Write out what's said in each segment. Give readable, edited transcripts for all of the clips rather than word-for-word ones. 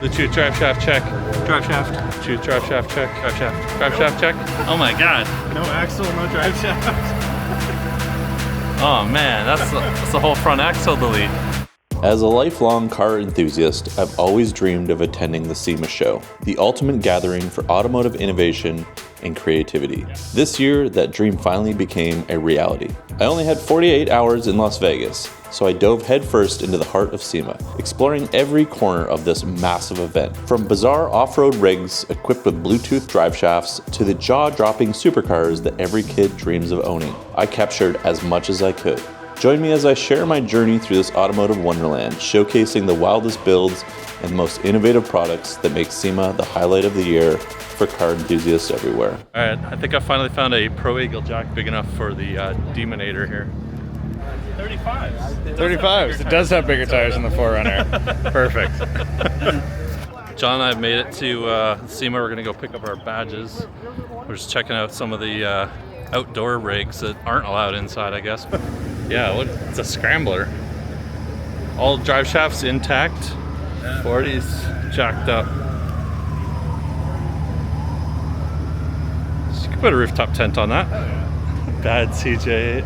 The truth drive shaft check. Drive shaft. Truth drive shaft check. Drive shaft. Drive shaft check. Oh my god. No axle, no drive shaft. Oh man, that's the whole front axle delete. As a lifelong car enthusiast, I've always dreamed of attending the SEMA Show, the ultimate gathering for automotive innovation and creativity. This year, that dream finally became a reality. I only had 48 hours in Las Vegas, so I dove headfirst into the heart of SEMA, exploring every corner of this massive event. From bizarre off-road rigs equipped with Bluetooth drive shafts to the jaw-dropping supercars that every kid dreams of owning, I captured as much as I could. Join me as I share my journey through this automotive wonderland, showcasing the wildest builds and most innovative products that make SEMA the highlight of the year for car enthusiasts everywhere. All right, I think I finally found a Pro Eagle jack big enough for the Demonator here. 35s. 35s. It does have bigger tires than the 4Runner. Perfect. John and I have made it to SEMA. We're gonna go pick up our badges. We're just checking out some of the outdoor rigs that aren't allowed inside, I guess. Yeah, it's a scrambler. All drive shafts intact. 40s jacked up. You could put a rooftop tent on that. Bad CJ8.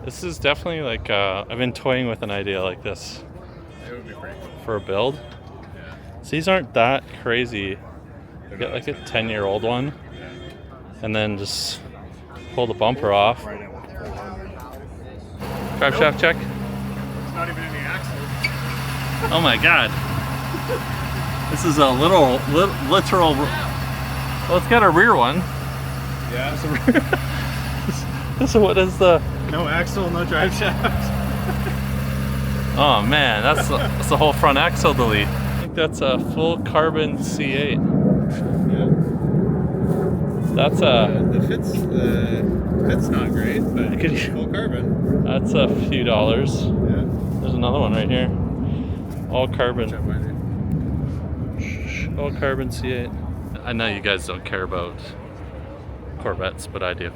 This is definitely like, I've been toying with an idea like this. It would be great. For a build. So these aren't that crazy. You get like a 10-year-old one, and then just pull the bumper off. Drive shaft check. It's not even any axles. Oh my god. This is a literal. Well, it's got a rear one. Yeah. So what is the? No axle, no drive shaft. Oh man, that's the whole front axle delete. I think that's a full carbon C8. Yeah. That's the fit's not great, but full carbon. That's a few dollars. Yeah. There's another one right here. All carbon. All carbon C8. I know you guys don't care about Corvettes, but I do.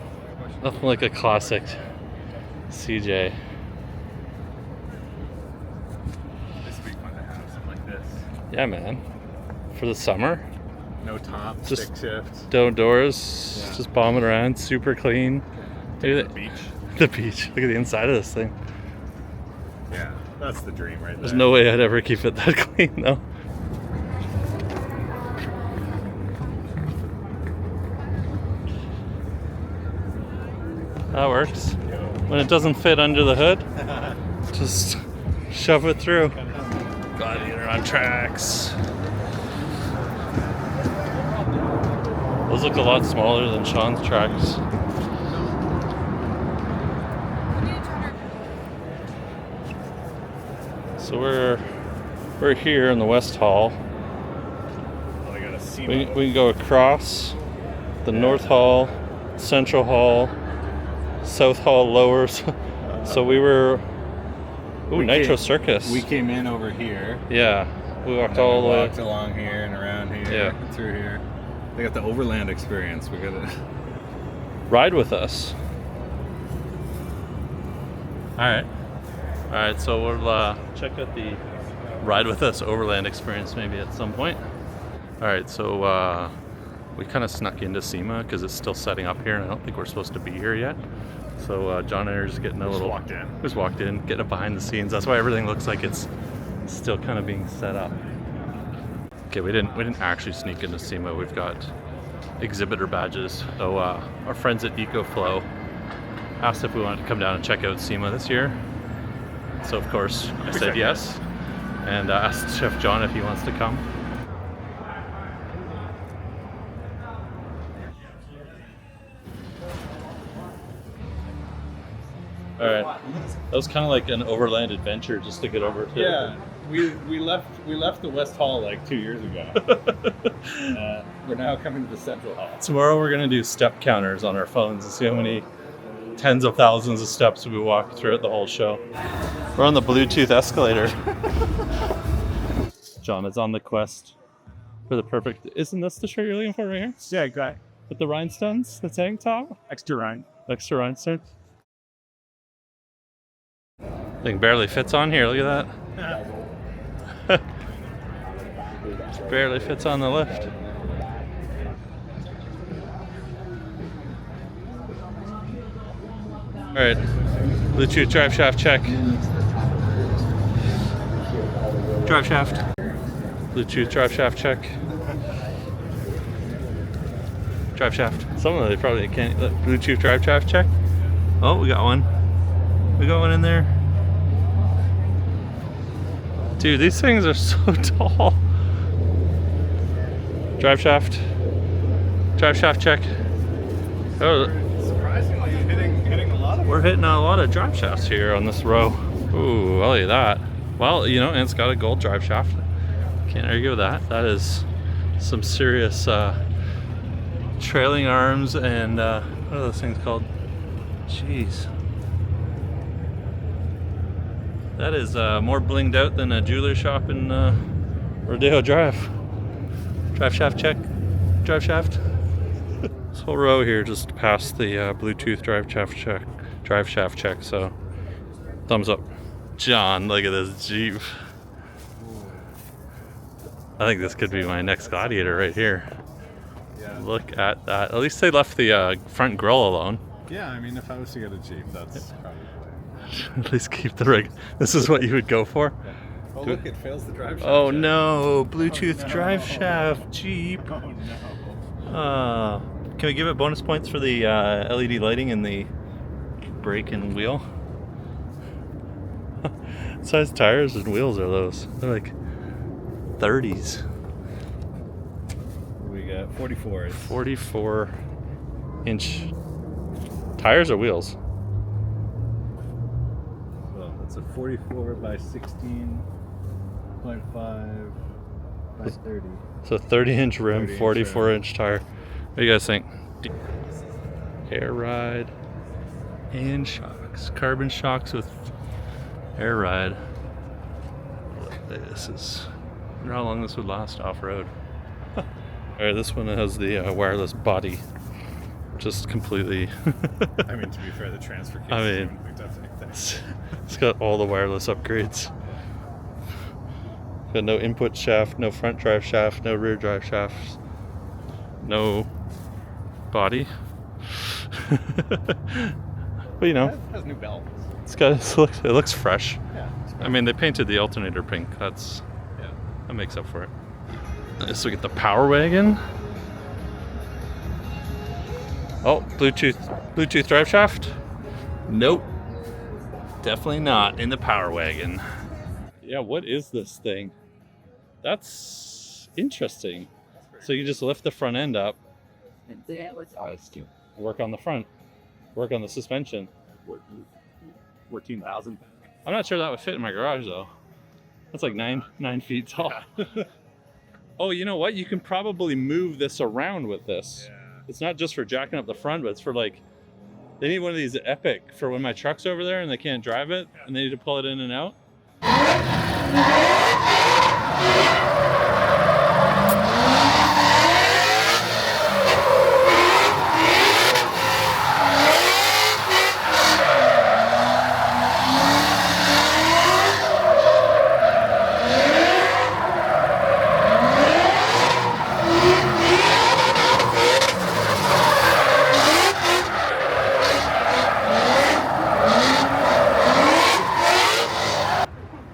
Nothing like a classic CJ. This would be fun to have something like this. Yeah, man. For the summer. No top, Just stick shift. No doors. Yeah. Just bombing around. Super clean. Look at The beach. the beach. Look at the inside of this thing. Yeah, that's the dream right there. There's no way I'd ever keep it that clean, though. That works. When it doesn't fit under the hood, just shove it through. Gladiator on tracks. Those look a lot smaller than Sean's tracks. So we're here in the West Hall. Oh, I got a SEMA. We can go across the North Hall, Central Hall, South Hall, Lower. So we were. Ooh, Nitro Circus. We came in over here. Yeah, we walked all the way. Walked along here and around here. Yeah. Through here. They got the Overland Experience. We got it. Ride with us. All right. So we'll check out the Ride with Us Overland Experience maybe at some point. All right. So we kind of snuck into SEMA because it's still setting up here, and I don't think we're supposed to be here yet. So John and I are just getting a little. Just walked in, getting it behind the scenes. That's why everything looks like it's still kind of being set up. Okay, we didn't actually sneak into SEMA. We've got exhibitor badges. So our friends at EcoFlow asked if we wanted to come down and check out SEMA this year. So of course I said yes, and asked Chef John if he wants to come. All right, that was kind of like an overland adventure just to get over to. Yeah, we left the West Hall like 2 years ago. We're now coming to the Central Hall. Tomorrow we're gonna do step counters on our phones and see how many tens of thousands of steps we walk throughout the whole show. We're on the Bluetooth escalator. John is on the quest for the perfect. Isn't this the shirt you're looking for right here? Yeah, got With the rhinestones, the tank top, extra rind. extra rhinestones. Thing barely fits on here. Look at that. Just barely fits on the lift. All right, Bluetooth drive shaft check. Drive shaft. Bluetooth drive shaft check. Drive shaft. Some of them they probably can't. Bluetooth drive shaft check. Oh, we got one. We got one in there. Dude, these things are so tall. Drive shaft. Drive shaft check. Oh, Surprisingly, hitting a lot of. we're hitting a lot of drive shafts here on this row. Ooh, I like that. Well, you know, and it's got a gold drive shaft. Can't argue with that. That is some serious trailing arms and what are those things called? Jeez. That is more blinged out than a jeweler shop in Rodeo Drive. Drive shaft check. Drive shaft. This whole row here just passed the Bluetooth drive shaft check. Drive shaft check. So, thumbs up. John, look at this Jeep. I think this could be my next Gladiator right here. Yeah. Look at that. At least they left the front grille alone. Yeah, I mean, if I was to get a Jeep, that's probably. At least keep the rig. This is what you would go for. Yeah. Oh, look, it fails the drive shaft. Oh check. no, Bluetooth Oh, no. drive shaft, Jeep. Oh no. Can we give it bonus points for the LED lighting and the brake and wheel? What size tires and wheels are those? They're like 30s. We got 44s. 44-inch tires or wheels? So that's a 44 by 16.5 by 30. So 30-inch rim, 30-inch 44-inch tire. What do you guys think? Air ride and shocks. Carbon shocks with air ride. This is, I wonder how long this would last off-road. Alright, this one has the wireless body. Just completely... I mean, to be fair, the transfer case I mean, isn't picked up anything. it's got all the wireless upgrades. Got no input shaft, no front drive shaft, no rear drive shafts, no body. But you know, It has new belts. it's got it looks fresh. Yeah. I mean, they painted the alternator pink. That makes up for it. So we get the Power Wagon. Oh, Bluetooth drive shaft. Nope, definitely not in the Power Wagon. Yeah, what is this thing? That's interesting. So you just lift the front end up, work on the front, work on the suspension. 14,000. I'm not sure that would fit in my garage though. That's like 9 feet tall. Oh, you know what? You can probably move this around with this. Yeah. It's not just for jacking up the front, but it's for like, they need one of these Epic for when my truck's over there and they can't drive it and they need to pull it in and out.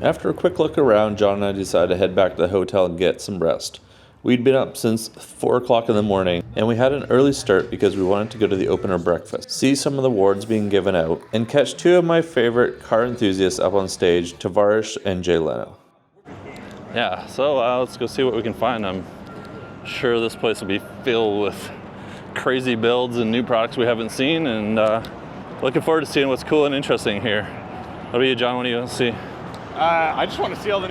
After a quick look around, John and I decided to head back to the hotel and get some rest. We'd been up since 4 o'clock in the morning, and we had an early start because we wanted to go to the opener breakfast, see some of the awards being given out, and catch 2 of my favorite car enthusiasts up on stage, Tavares and Jay Leno. Yeah, so let's go see what we can find. I'm sure this place will be filled with crazy builds and new products we haven't seen, and looking forward to seeing what's cool and interesting here. What about you, John? What do you want to see? I just want to see all the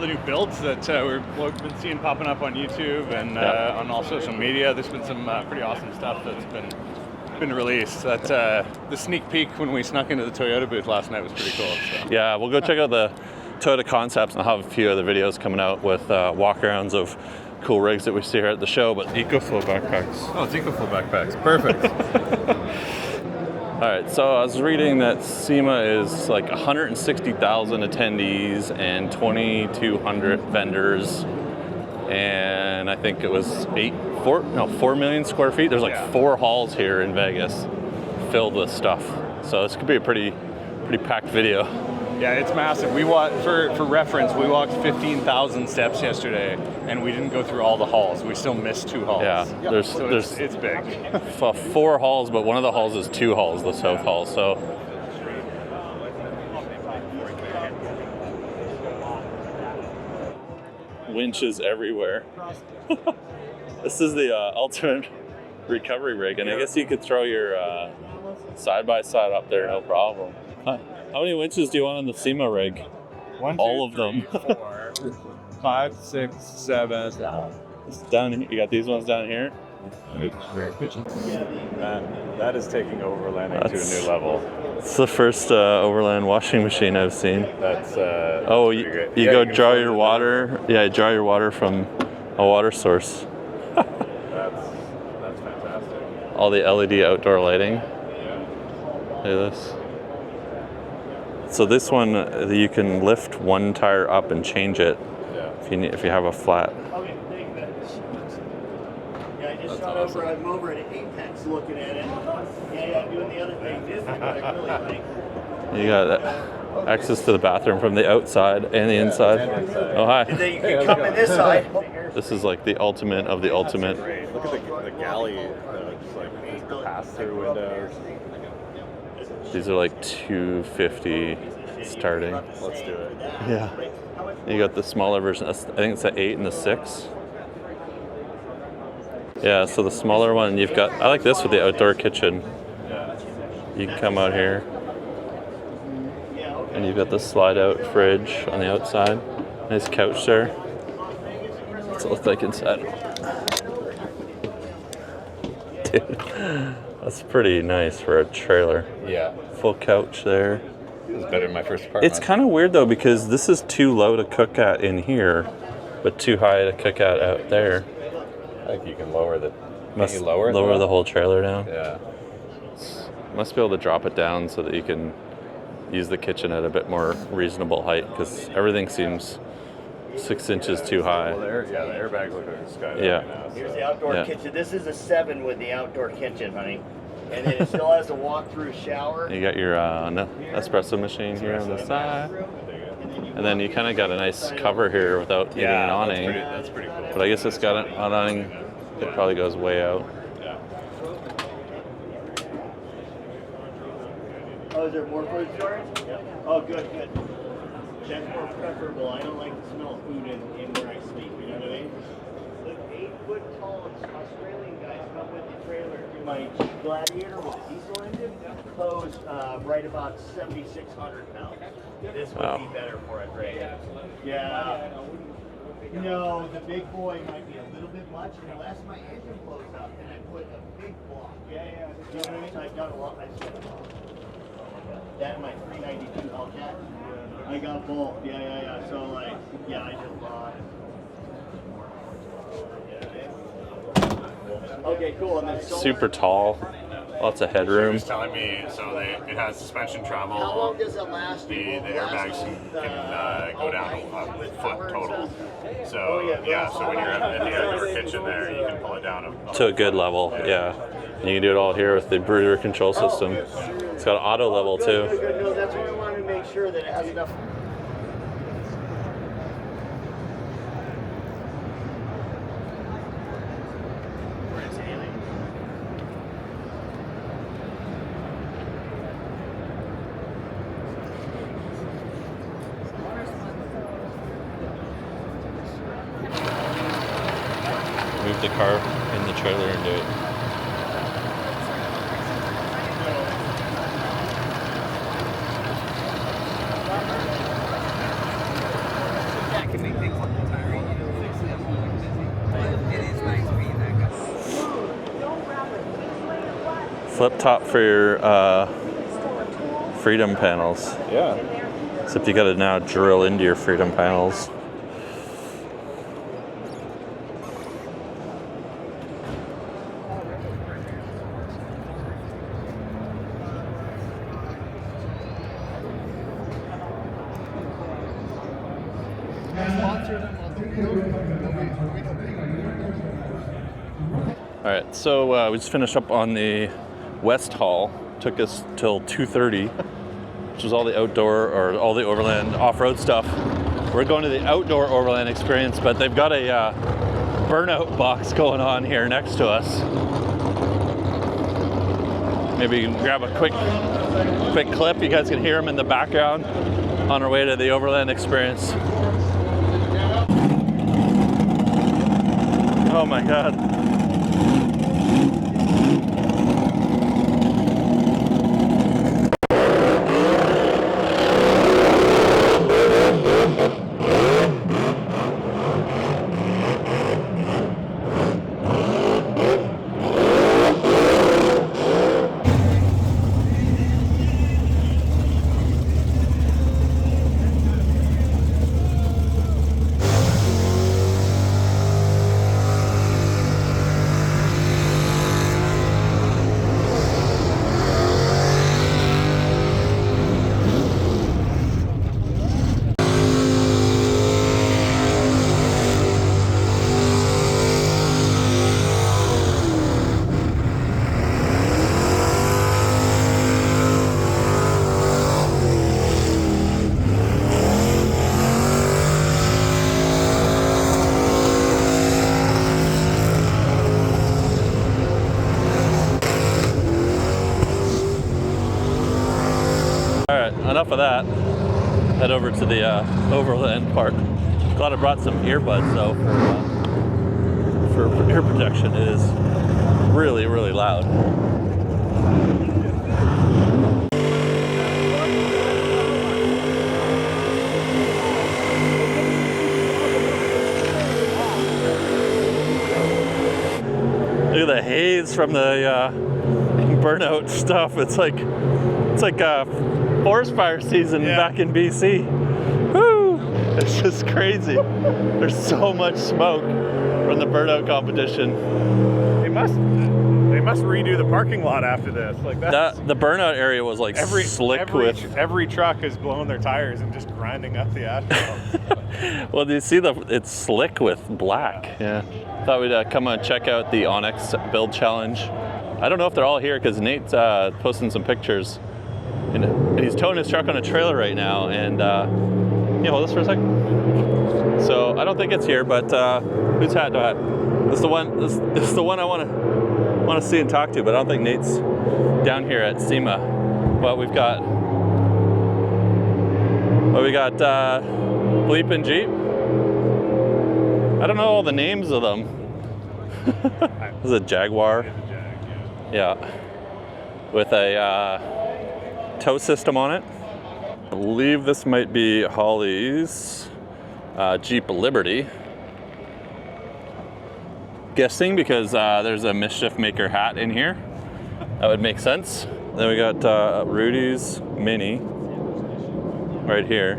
new builds that we've been seeing popping up on YouTube and on all social media. There's been some pretty awesome stuff that's been released. That the sneak peek when we snuck into the Toyota booth last night was pretty cool. So. Yeah, we'll go check out the Toyota concepts, and I'll have a few other videos coming out with walkarounds of cool rigs that we see here at the show. But EcoFlow backpacks. Oh, it's EcoFlow backpacks. Perfect. All right, so I was reading that SEMA is like 160,000 attendees and 2,200 vendors, and I think it was 4 million square feet. There's like 4 halls here in Vegas filled with stuff. So this could be a pretty packed video. Yeah, it's massive. We walked, for reference, we walked 15,000 steps yesterday, and we didn't go through all the halls. We still missed 2 halls. Yeah, it's big. 4 halls, but one of the halls is 2 halls, the South Hall. So winches everywhere. This is the ultimate recovery rig, and I guess you could throw your side-by-side up there, no problem. How many winches do you want on the SEMA rig? 1, 2, All of 3, them. 4, 5, 6, 7. It's down here. You got these ones down here? That is taking overlanding to a new level. It's the first Overland washing machine I've seen. That's you go draw your water. Yeah, draw your water from a water source. That's fantastic. All the LED outdoor lighting. Look at this. So this one, you can lift one tire up and change it if you have a flat. Okay, thank you. Yeah, I just shot over. I'm over at Apex looking at it. Yeah, doing the other thing. This is what I really like. You got access to the bathroom from the outside and the inside. Oh, hi. And then you can come in this side. This is like the ultimate of the ultimate. Look at the galley, just like pass-through windows. These are like $250 starting. Let's do it. Yeah. You got the smaller version. I think it's the 8 and the 6. Yeah, so the smaller one, you've got, I like this with the outdoor kitchen. You can come out here. And you've got the slide out fridge on the outside. Nice couch there. What's it look like inside? Dude, that's pretty nice for a trailer. Yeah. Full couch there. It was better than my first apartment. It's kind of weird though, because this is too low to cook at in here, but too high to cook at out there. I think you can lower the. Must Can you lower it? lower the whole trailer down. Yeah. Must be able to drop it down so that you can use the kitchen at a bit more reasonable height, because everything seems 6 inches too high. Well, the airbags look like a skydive Yeah. now. So. Here's the outdoor kitchen. This is a 7 with the outdoor kitchen, honey. And then it still has a walk-through shower. You got your espresso machine here on the side. And then you kind of got a nice cover here without needing an awning. That's pretty cool. But I guess it's got an awning. It probably goes way out. Yeah. Oh, is there more food storage? Yeah. Oh, good. That's more preferable. I don't like the smell of food in where I sleep. You know what I mean? The 8-foot-tall Australian guys come with the trailer. My Gladiator with a diesel engine closed right about 7,600 pounds. This would be better for it, right? Yeah. No, the big boy might be a little bit much. Unless my engine blows up and I put a big block. Yeah. You know what I mean? I've got a lot. I said that and my 392 Hellcat. I got both. Yeah. So like, yeah, I did a lot. Okay, cool. And then Super tall. Lots of headroom. Just telling me, so it has suspension travel. how long does it last? The airbags can go down a foot total. So so when you're in the outdoor kitchen there, you can pull it down To a good level, yeah. And you can do it all here with the Bruder control system. It's got an auto level too. Good. No, that's why I wanted to make sure that it has enough. Move the car in the trailer and do it. Flip top for your freedom panels. Yeah. Except you gotta now drill into your freedom panels. All right, so we just finished up on the West Hall. Took us till 2:30, which was all the outdoor or all the Overland off-road stuff. We're going to the outdoor Overland Experience, but they've got a Burnout box going on here next to us. Maybe you can grab a quick clip. You guys can hear them in the background on our way to the Overland Experience. Oh my God. Enough of that. Head over to the Overland part. Glad I brought some earbuds though for ear protection. It is really, really loud. Look at the haze from the Burnout stuff. It's like forest fire season back in BC. Woo! It's just crazy. There's so much smoke from the Burnout competition. They must redo the parking lot after this. Like that. The Burnout area was like slick with. Every truck is blowing their tires and just grinding up the asphalt. Well, do you see it's slick with black? Yeah. Thought we'd come and check out the Onyx build challenge. I don't know if they're all here because Nate's posting some pictures. And he's towing his truck on a trailer right now, and hold this for a second. So I don't think it's here, but whose hat do I have? This is the one. This is the one I want to see and talk to, but I don't think Nate's down here at SEMA. But we got Bleepin' Jeep. I don't know all the names of them. This is a Jaguar. Yeah, with a tow system on it. I believe this might be Holly's Jeep Liberty. Guessing because there's a Mischief Maker hat in here. That would make sense. Then we got Rudy's Mini right here.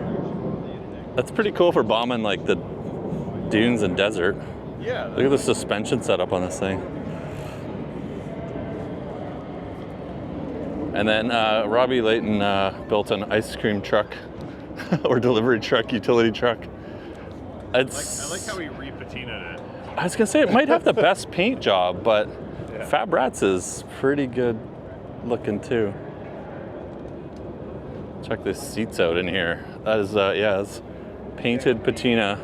That's pretty cool for bombing like the dunes and desert. Yeah. Look at the suspension setup on this thing. And then Robbie Layton built an ice cream truck or delivery truck, utility truck. I like how he re-patinaed it. I was gonna say it might have the best paint job, but Fab Rats is pretty good looking too. Check the seats out in here. That is, it's painted patina.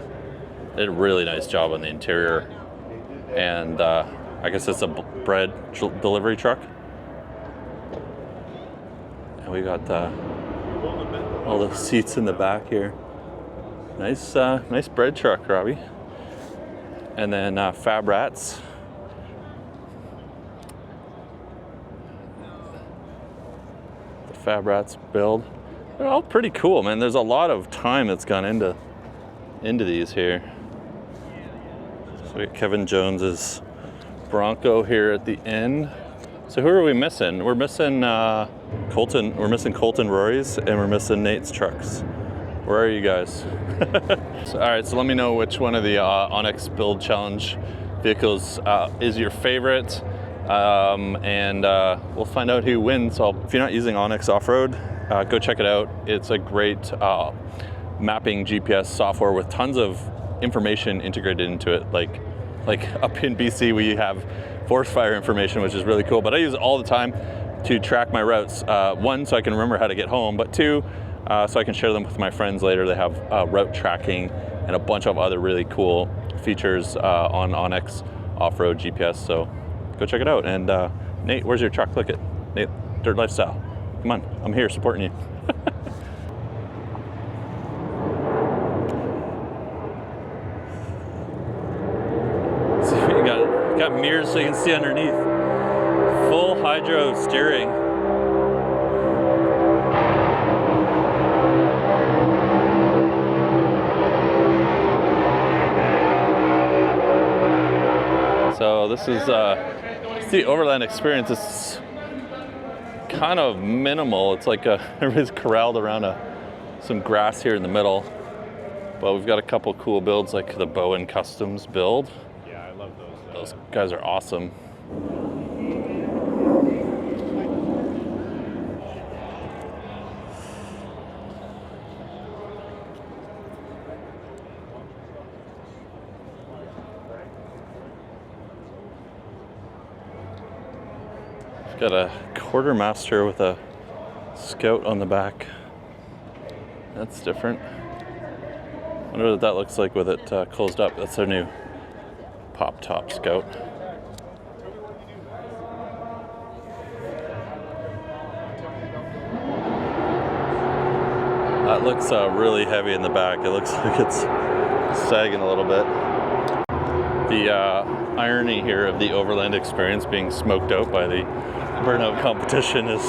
Did a really nice job on the interior. And I guess it's a bread delivery truck. And we got all the seats in the back here. Nice, nice bread truck, Robbie. And then Fab Rats. The Fab Rats build. They're all pretty cool, man. There's a lot of time that's gone into these here. So we got Kevin Jones's Bronco here at the end. So who are we missing? We're missing Colton. We're missing Colton Rory's, and we're missing Nate's trucks. Where are you guys? All right, so let me know which one of the Onyx Build Challenge vehicles is your favorite, and we'll find out who wins. So if you're not using Onyx off-road, go check it out. It's a great mapping GPS software with tons of information integrated into it. Like up in BC, we have forest fire information, which is really cool. But I use it all the time to track my routes. One, so I can remember how to get home, but two, so I can share them with my friends later. They have route tracking and a bunch of other really cool features on Onyx off-road GPS. So go check it out. And Nate, where's your truck? Look at Nate, Dirt Lifestyle. Come on, I'm here supporting you. So you got mirrors so you can see underneath. Full hydro steering. So this is the Overland Experience. It's kind of minimal. It's like everybody's corralled around some grass here in the middle. But we've got a couple cool builds like the Bowen Customs build. Yeah, I love those. Those guys are awesome. Got a quartermaster with a Scout on the back. That's different. I wonder what that looks like with it closed up. That's their new pop top Scout. That looks really heavy in the back. It looks like it's sagging a little bit. The irony here of the Overland Experience being smoked out by the Burnout competition is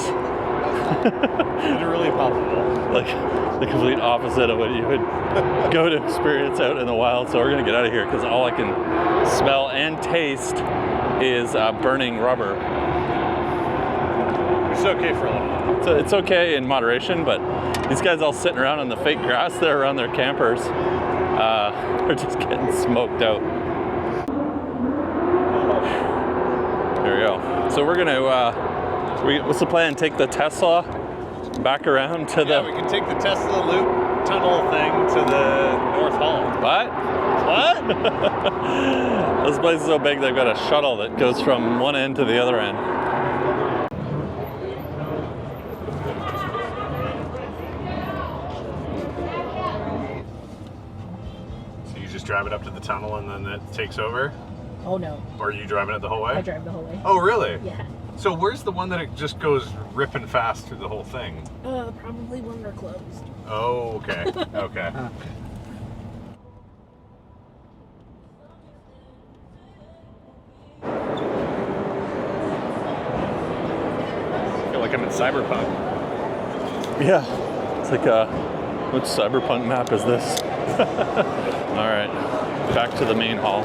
Literally possible. like the complete opposite of what you would go to experience out in the wild. So we're gonna get out of here because all I can smell and taste is burning rubber. It's okay for a little. So it's okay in moderation, but these guys all sitting around on the fake grass there around their campers, they're just getting smoked out. There we go. So we're gonna, what's the plan? Take the Tesla back around to Yeah, we can take the Tesla loop tunnel thing to the North Hall. What? What? This place is so big they've got a shuttle that goes from one end to the other end. So you just drive it up to the tunnel and then it takes over? Oh no, Or are you driving it the whole way? I drive the whole way. Oh, really? Yeah. So where's the one that it just goes ripping fast through the whole thing? Probably when they're closed. Oh, okay. Okay. I feel like I'm in Cyberpunk. Yeah, it's like which cyberpunk map is this? All right, back to the main hall.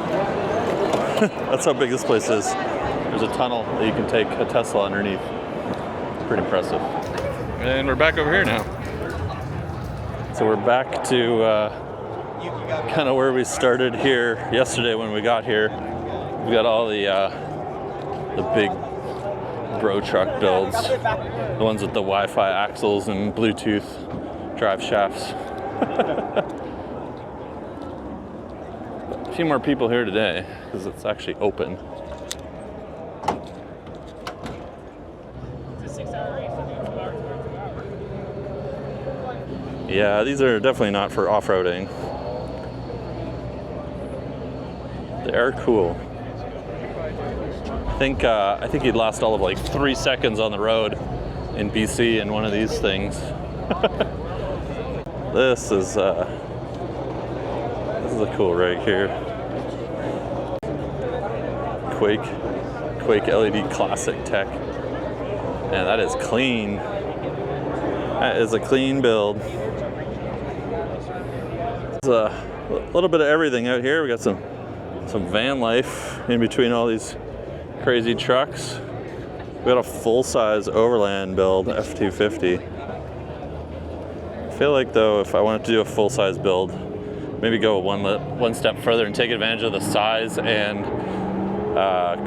That's how big this place is. There's a tunnel that you can take a Tesla underneath. It's pretty impressive. And we're back over here now. So we're back to kind of where we started here yesterday when we got here. We've got all the big bro truck builds, the ones with the Wi-Fi axles and Bluetooth drive shafts. A few more people here today because it's actually open. Yeah, these are definitely not for off-roading. They are cool. I think you'd last all of like 3 seconds on the road in BC in one of these things. This is a cool rig here. Quake LED Classic Tech. Man, that is clean. That is a clean build. There's a little bit of everything out here. We got some van life in between all these crazy trucks. We got a full-size Overland build, F250. I feel like though, if I wanted to do a full-size build, maybe go one step further and take advantage of the size and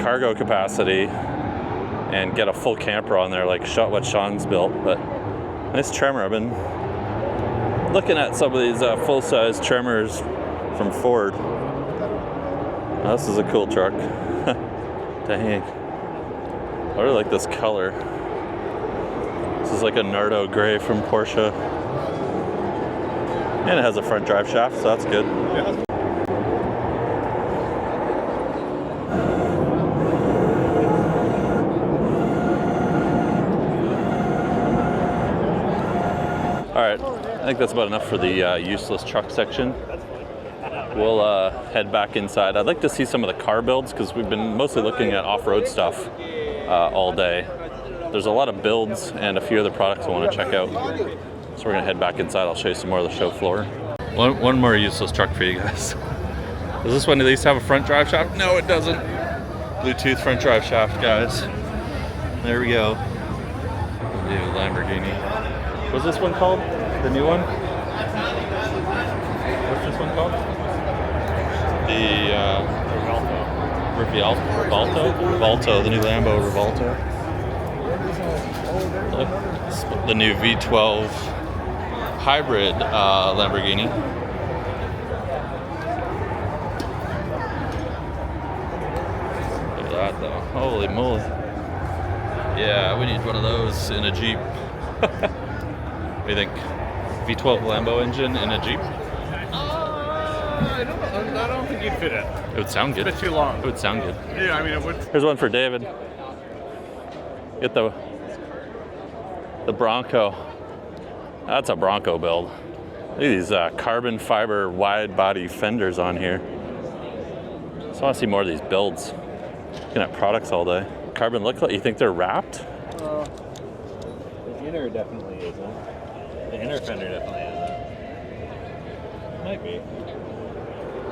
cargo capacity and get a full camper on there like what Sean's built. But nice tremor. I've been looking at some of these full-size tremors from Ford. Oh, this is a cool truck. Dang. I really like this color. This is like a Nardo gray from Porsche. And it has a front drive shaft, so that's good. Yeah. Alright, I think that's about enough for the useless truck section. We'll head back inside. I'd like to see some of the car builds because we've been mostly looking at off-road stuff all day. There's a lot of builds and a few other products I want to check out. So we're going to head back inside. I'll show you some more of the show floor. One more useless truck for you guys. Does this one at least have a front drive shaft? No, it doesn't. Bluetooth front drive shaft, guys. There we go. New Lamborghini. What's this one called? The new one? What's this one called? The Rivalto, the new Lambo Rivalto. The new V12 hybrid Lamborghini. Look at that though. Holy moly. Yeah, we need one of those in a Jeep. What do you think? V12 Lambo engine in a Jeep? I don't think you'd fit it. It would sound good. It's a bit too long. It would sound good. Yeah, I mean it would. Here's one for David. Get the Bronco. That's a Bronco build. Look at these carbon fiber wide body fenders on here. Just want to see more of these builds. Looking at products all day. Carbon look like, you think they're wrapped? The inner definitely isn't. The inner fender definitely isn't. Might be.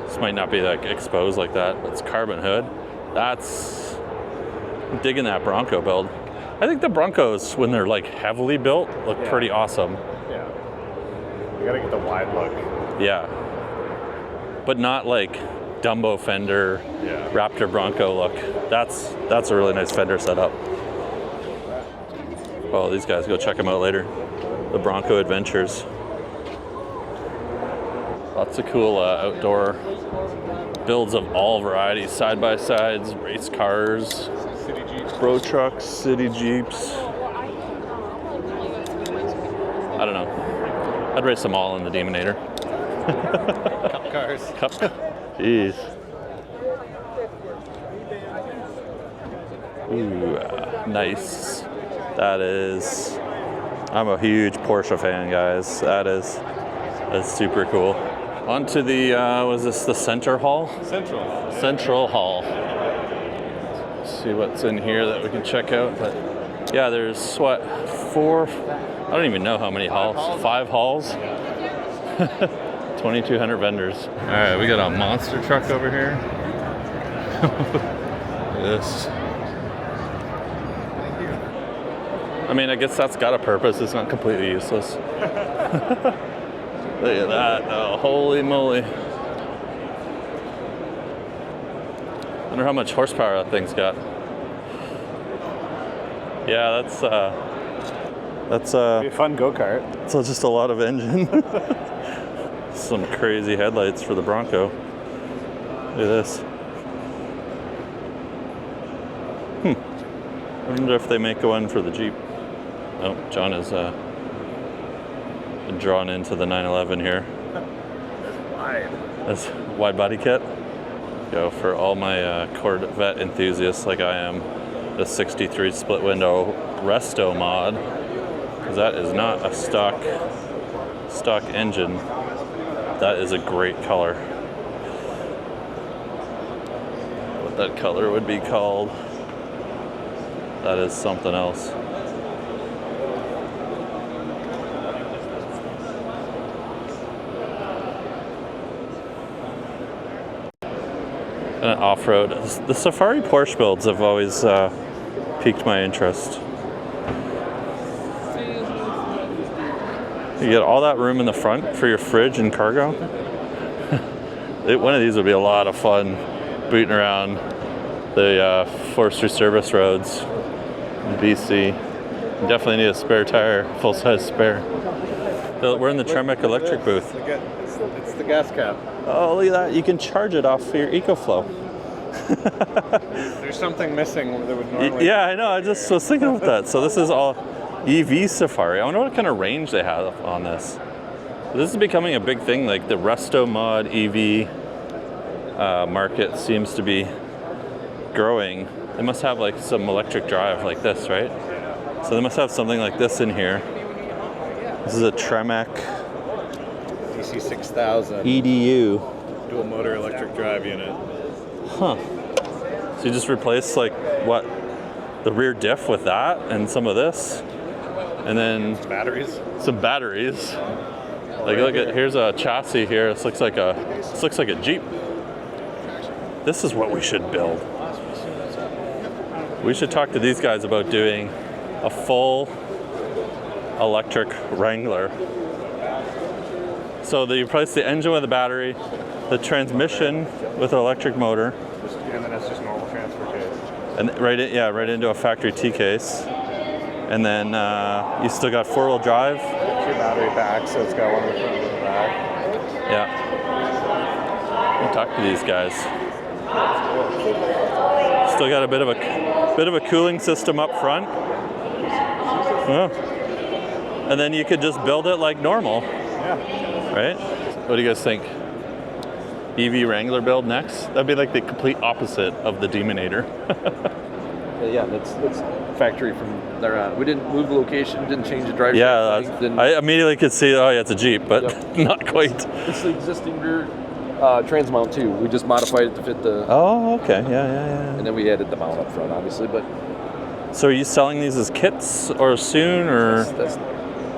This might not be like exposed like that, but it's carbon hood. That's, I'm digging that Bronco build. I think the Broncos, when they're like heavily built, look pretty awesome. Yeah. You gotta get the wide look. Yeah. But not like Dumbo fender, Raptor Bronco look. That's a really nice fender setup. Oh, these guys, go check them out later. The Bronco Adventures. Lots of cool outdoor builds of all varieties, side-by-sides, race cars, City Jeeps. bro trucks, city Jeeps. I don't know. I'd race them all in the Demonator. Cup cars. Cup. Jeez. Ooh, nice. That is. I'm a huge Porsche fan, guys. That's super cool. On to the, was this the center hall? Central Hall. Let's see what's in here that we can check out. But yeah, there's what, 4, I don't even know how many halls. 5 halls. 2,200 vendors. All right, we got a monster truck over here. Look at this. I mean, I guess that's got a purpose. It's not completely useless. Look at that. Oh, holy moly. I wonder how much horsepower that thing's got. Yeah, that's Be a fun go-kart. so just a lot of engine. Some crazy headlights for the Bronco. Look at this. I wonder if they make one for the Jeep. Oh, John is drawn into the 911 here. That's wide body kit. Go for all my Corvette enthusiasts like I am. The 63 split window resto mod, because that is not a stock engine. That is a great color. What that color would be called, that is something else. Off-road. The Safari Porsche builds have always piqued my interest. You get all that room in the front for your fridge and cargo. One of these would be a lot of fun booting around the forestry service roads in BC. You definitely need a spare tire, full-size spare. We're in the Tremec electric booth. It's the gas cap. Oh, look at that. You can charge it off your EcoFlow. There's something missing that would normally... Yeah, I know. I just was thinking of that. So this is all EV Safari. I wonder what kind of range they have on this. This is becoming a big thing. Like the resto mod EV market seems to be growing. They must have like some electric drive like this, right? So they must have something like this in here. This is a Tremec DC6000 EDU. dual motor electric drive unit. Huh. So you just replace like what? The rear diff with that and some of this. And then some batteries. Like look at, here's a chassis here. This looks like a Jeep. This is what we should build. We should talk to these guys about doing a full electric Wrangler. So you replace the engine with a battery, the transmission with an electric motor, And then it's just normal transfer case. and right into a factory T case. And then you still got 4-wheel drive. 2 battery packs, so it's got one in the front and one in the back. Yeah. We'll talk to these guys. Still got a bit of a cooling system up front. Yeah. And then you could just build it like normal. Yeah. Right? What do you guys think? EV Wrangler build next? That'd be like the complete opposite of the Demonator. Yeah, that's factory from there. We didn't move the location, didn't change the drive. I immediately could see, oh yeah, it's a Jeep, but not quite. It's the existing rear trans mount too. We just modified it to fit the. Oh, okay, yeah. And then we added the mount up front, obviously, but. So are you selling these as kits or soon, or?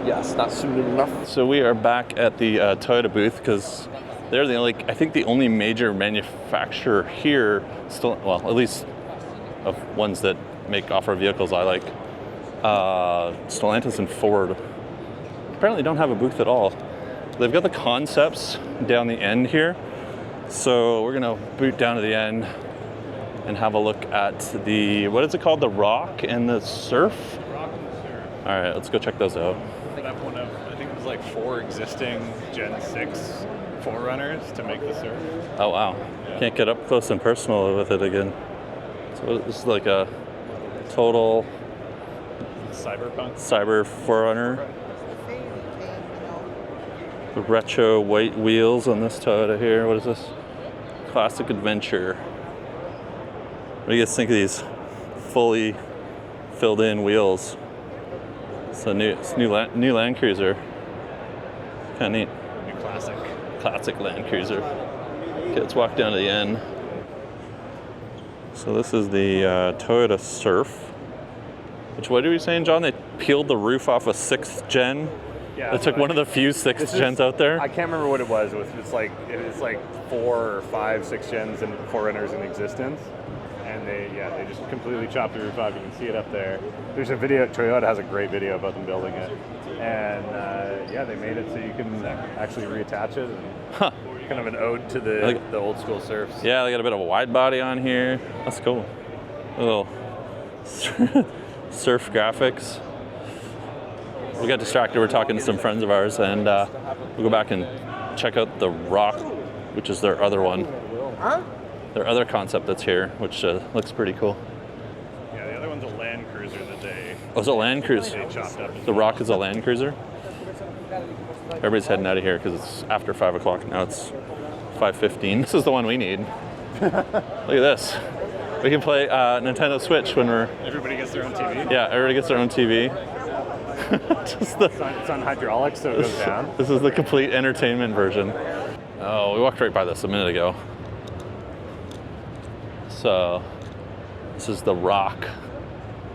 Yes, not soon enough. So we are back at the Toyota booth because they're I think the only major manufacturer here still, well, at least of ones that make off-road vehicles I like. Stellantis and Ford apparently don't have a booth at all. They've got the concepts down the end here. So we're gonna boot down to the end and have a look at the, what is it called? The Rock and the Surf? Rock and the Surf. All right, let's go check those out. I think it was like 4 existing Gen 6 4Runners to make the Surf. Oh wow, can't get up close and personal with it again. So this is like a total Cyberpunk. Cyber 4Runner. The retro white wheels on this Toyota here. What is this? Classic Adventure. What do you guys think of these fully filled in wheels? It's a new Land Cruiser. Kind of neat. New Classic Land Cruiser. Okay, let's walk down to the end. So this is the Toyota Surf. Which, what are we saying, John? They peeled the roof off a 6th gen. Yeah, They took one of the few 6th gens out there. I can't remember what it was. It's like 4 or 5 6 gens and 4Runners in existence, and they just completely chopped the roof off. You can see it up there. There's a video. Toyota has a great video about them building it, and they made it so you can actually reattach it. And kind of an ode to the old school Surfs. Yeah, they got a bit of a wide body on here. That's cool. A little surf graphics. We got distracted. We're talking to some friends of ours, and we'll go back and check out the Rock, which is their other one. Their other concept that's here, which looks pretty cool. Yeah, the other one's a Land Cruiser that they. Oh, it's a Land Cruiser. They chopped up. The Rock is a Land Cruiser. Everybody's heading out of here because it's after 5 o'clock. Now it's 5:15. This is the one we need. Look at this. We can play Nintendo Switch when we're... Everybody gets their own TV? Yeah, everybody gets their own TV. It's on hydraulics, so it goes down. This is the complete entertainment version. Oh, we walked right by this a minute ago. So, this is the Rock.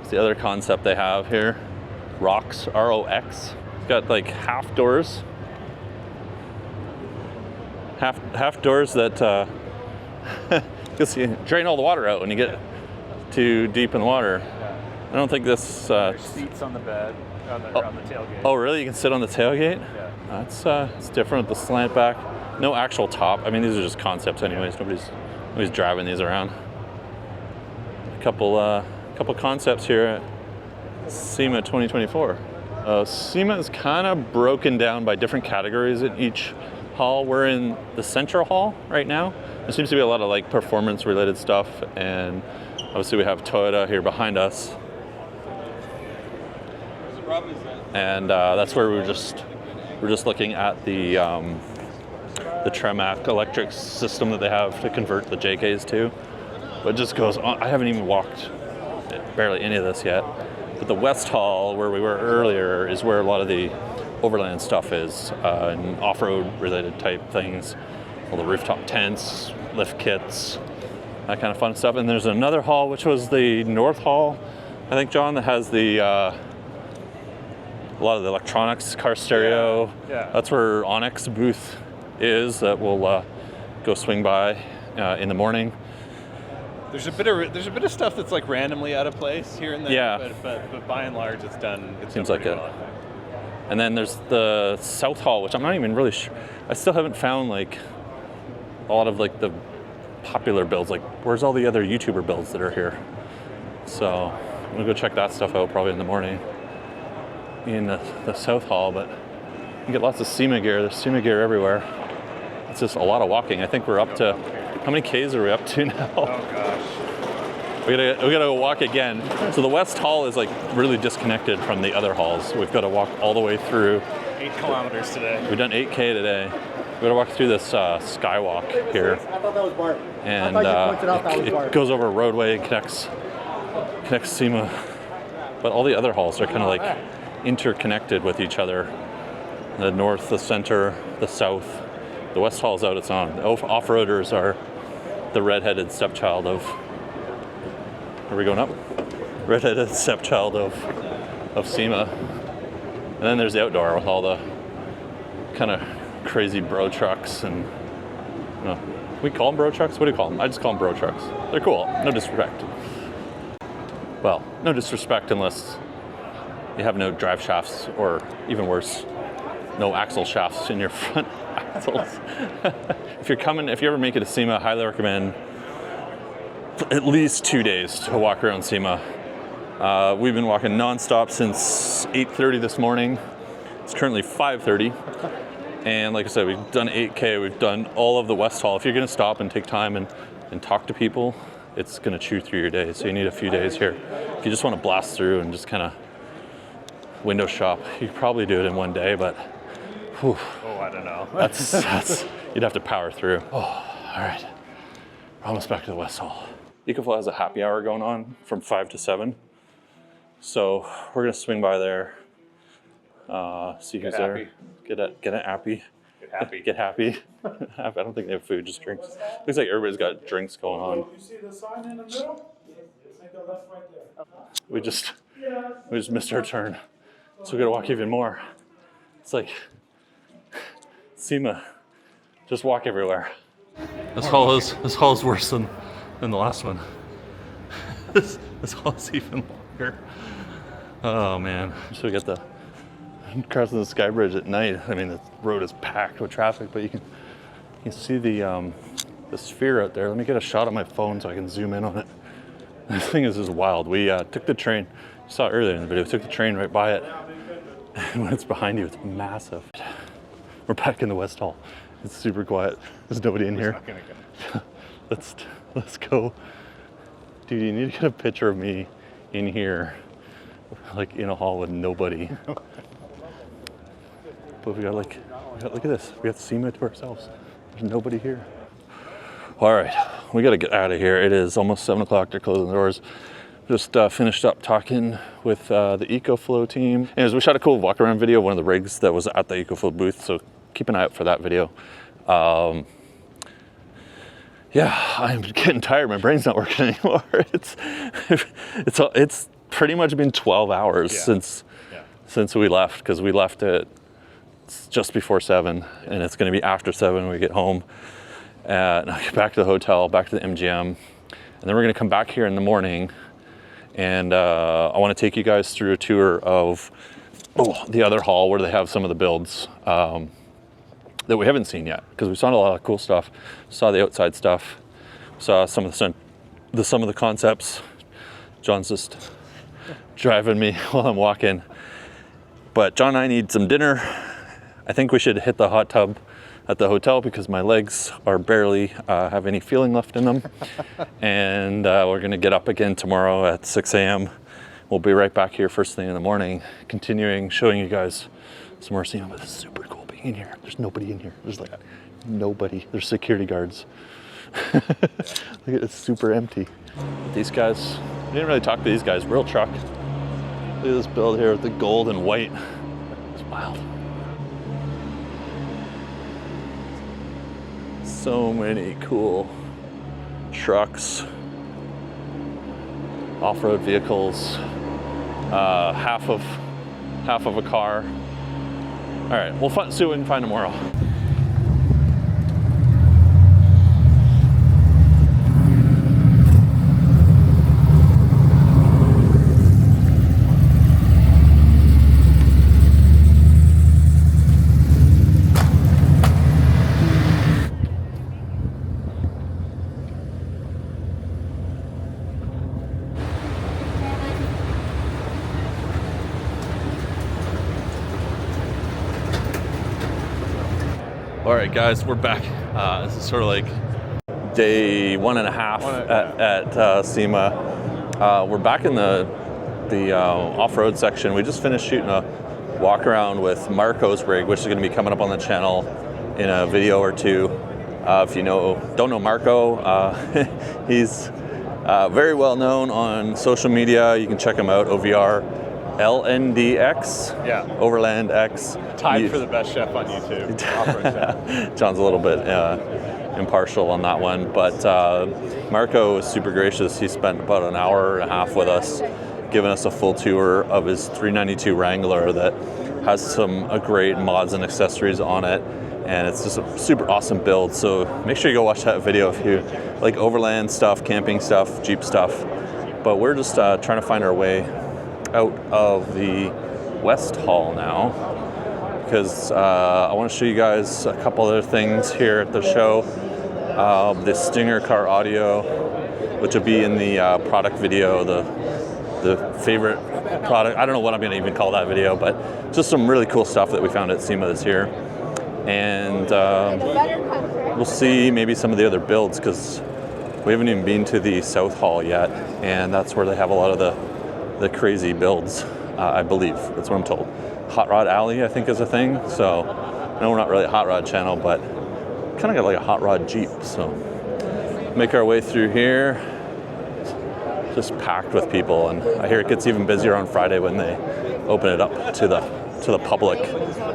It's the other concept they have here. Rocks, R-O-X. It's got like half doors. Half doors that because you drain all the water out when you get too deep in the water. I don't think this. There's seats on the bed, on the tailgate. Oh, really? You can sit on the tailgate? Yeah. That's it's different with the slant back. No actual top. I mean, these are just concepts, anyways. Nobody's driving these around. A couple concepts here at SEMA 2024. SEMA is kind of broken down by different categories in each hall. We're in the central hall right now. There seems to be a lot of like performance related stuff, and obviously we have Toyota here behind us. And that's where we're just looking at the Tremac electric system that they have to convert the JKs to. But it just goes on. I haven't even walked barely any of this yet. But the West Hall, where we were earlier, is where a lot of the Overland stuff is, and off-road related type things. All the rooftop tents, lift kits, that kind of fun stuff. And there's another hall, which was the North Hall, I think, John, that has the a lot of the electronics, car stereo. Yeah. That's where Onyx booth is, that we'll go swing by in the morning. There's a bit of stuff that's like randomly out of place here and there. Yeah. But by and large, it's done. Seems like it. And then there's the South Hall, which I'm not even really sure. I still haven't found like a lot of like the popular builds. Like, where's all the other YouTuber builds that are here? So I'm gonna go check that stuff out probably in the morning in the South Hall. But you get lots of SEMA gear. There's SEMA gear everywhere. It's just a lot of walking. I think we're up to, how many Ks are we up to now? Oh gosh. We gotta go walk again. So the West Hall is like really disconnected from the other halls. We've got to walk all the way through. 8 kilometers today. We've done 8K today. We gotta walk through this skywalk here. I thought that was Bart. And I thought you pointed out that was it Bart. goes over a roadway and connects SEMA. But all the other halls are kind of like interconnected with each other. The north, the center, the south. The West Hall's out its own. The off-roaders are the redheaded stepchild of, are we going up? Redheaded stepchild of SEMA. And then there's the outdoor with all the kind of crazy bro trucks and, you know, we call them bro trucks? What do you call them? I just call them bro trucks. They're cool, no disrespect. Well, no disrespect unless you have no drive shafts, or even worse, no axle shafts in your front axles. If you ever make it to SEMA, I highly recommend at least 2 days to walk around SEMA. We've been walking nonstop since 8:30 this morning. It's currently 5:30. And like I said, we've done 8K, we've done all of the West Hall. If you're gonna stop and take time and talk to people, it's gonna chew through your day. So you need a few days here. If you just wanna blast through and just kinda window shop, you could probably do it in one day, but whew, Oh, I don't know. that's you'd have to power through. Oh, all right. We're almost back to the West Hall. EcoFlow has a happy hour going on from 5 to 7. So we're gonna swing by there, see who's there. Get an appy. Get happy. Get happy. I don't think they have food, just drinks. Looks like everybody's got drinks going on. You see the sign in the middle? Take the left right there. We just missed our turn. So we gotta walk even more. It's like SEMA, just walk everywhere. This hall is worse than the last one. This hall is even longer. Oh man. So we get the crossing the Sky Bridge at night. I mean, the road is packed with traffic, but you can see the sphere out there. Let me get a shot on my phone so I can zoom in on it. This thing is just wild. We took the train. You saw it earlier in the video. We took the train right by it. And when it's behind you, it's massive. We're back in the West Hall. It's super quiet. There's nobody in here. Let's go. Dude, you need to get a picture of me in here, like in a hall with nobody. But we got look at this. We got SEMA to ourselves. There's nobody here. All right, we got to get out of here. It is almost 7 o'clock. They're closing the doors. Just finished up talking with the EcoFlow team. Anyways, we shot a cool walk around video, one of the rigs that was at the EcoFlow booth. So keep an eye out for that video. Yeah, I'm getting tired. My brain's not working anymore. It's pretty much been 12 hours since we left, because we left at just before 7, and it's going to be after 7 when we get home. And I'll get back to the hotel, back to the MGM, and then we're going to come back here in the morning. And I want to take you guys through a tour of the other hall where they have some of the builds that we haven't seen yet, because we saw a lot of cool stuff. Saw the outside stuff, saw some of the concepts. John's just driving me while I'm walking. But John and I need some dinner. I think we should hit the hot tub at the hotel because my legs are barely have any feeling left in them. And we're gonna get up again tomorrow at 6 a.m. We'll be right back here first thing in the morning, continuing showing you guys some more SEMA. But it's super cool being in here. There's nobody in here. There's like nobody. There's security guards. Look at it, it's super empty. These guys, I didn't really talk to these guys. Real truck. Look at this build here with the gold and white. It's wild. So many cool trucks, off-road vehicles, half of a car. All right, we'll see what we can find tomorrow. All right, guys, we're back. This is sort of like day 1.5 at SEMA. We're back in the off-road section. We just finished shooting a walk around with Marco's rig, which is going to be coming up on the channel in a video or two. If you don't know Marco, he's very well known on social media. You can check him out, OVR. LNDX, Yeah. Overland X. Tied for the best chef on YouTube. John's a little bit impartial on that one, but Marco was super gracious. He spent about an hour and a half with us, giving us a full tour of his 392 Wrangler that has some great mods and accessories on it, and it's just a super awesome build. So make sure you go watch that video if you like overland stuff, camping stuff, Jeep stuff. But we're just trying to find our way out of the West Hall now, because I want to show you guys a couple other things here at the show. The Stinger car audio, which will be in the product video, the favorite product. I don't know what I'm going to even call that video, but just some really cool stuff that we found at SEMA this year. And we'll see maybe some of the other builds, because we haven't even been to the South Hall yet, and that's where they have a lot of the crazy builds, I believe. That's what I'm told. Hot Rod Alley, I think, is a thing. So, no, we're not really a hot rod channel, but kind of got like a hot rod Jeep. So, make our way through here. Just packed with people, and I hear it gets even busier on Friday when they open it up to the public,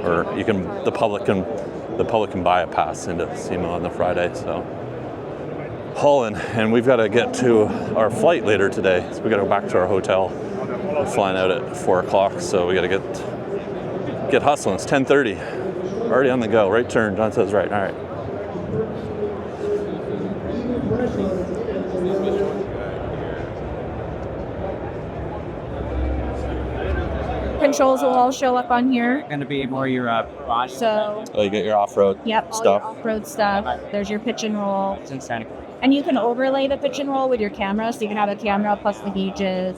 or the public can buy a pass into SEMA on the Friday. So, hauling, and we've got to get to our flight later today. So we got to go back to our hotel. We're flying out at 4 o'clock, so we got to get hustling. It's 10:30. Already on the go. Right turn. John says right. All right. Controls will all show up on here. Going to be more your garage. So, You get your off-road yep, all stuff. your off-road stuff. There's your pitch and roll. It's in Santa Cruz. And you can overlay the pitch and roll with your camera, so you can have a camera plus the gauges.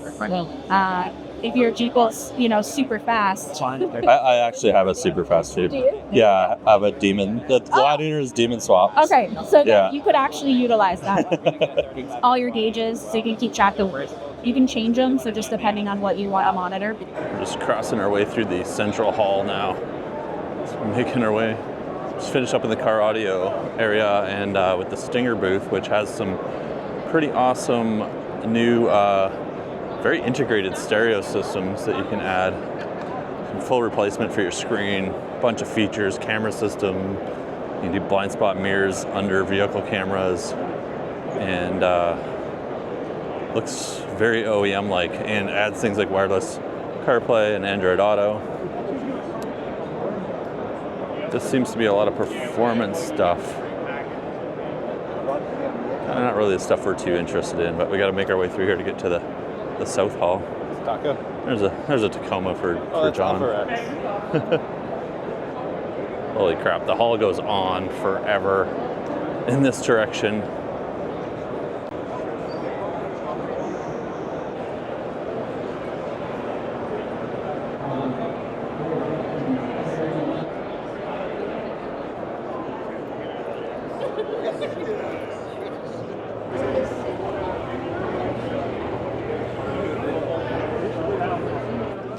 If your Jeep goes, super fast. I actually have a super fast Jeep. Do you? Yeah, I have a Demon. The Gladiator is Demon swap. Okay, so Yeah. you could actually utilize that. All your gauges, so you can keep track of words. You can change them, so just depending on what you want to monitor. We're just crossing our way through the central hall now. So we're making our way. Just finished up in the car audio area, and with the Stinger booth, which has some pretty awesome new, very integrated stereo systems that you can add. Some full replacement for your screen, bunch of features, camera system. You can do blind spot mirrors under vehicle cameras, and looks very OEM-like, and adds things like wireless CarPlay and Android Auto. This seems to be a lot of performance stuff. Not really the stuff we're too interested in, but we got to make our way through here to get to the South Hall. Taco. There's a Tacoma for John. Holy crap, the hall goes on forever in this direction.